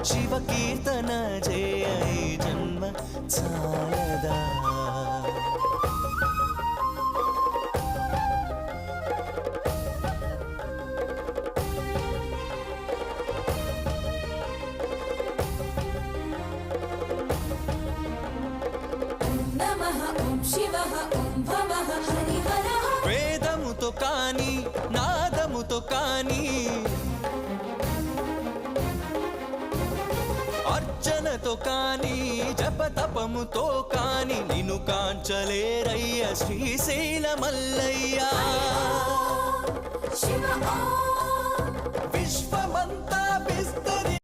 శివ కీర్తన జయ ఈ జన్మ చాలదా. వేదముతో కాని నాదముతో కాని అర్చనతో కాని జపతపముతో కాని నిన్ను కాంచలేరయ్య శ్రీశైల మల్లయ్య. విశ్వమంతా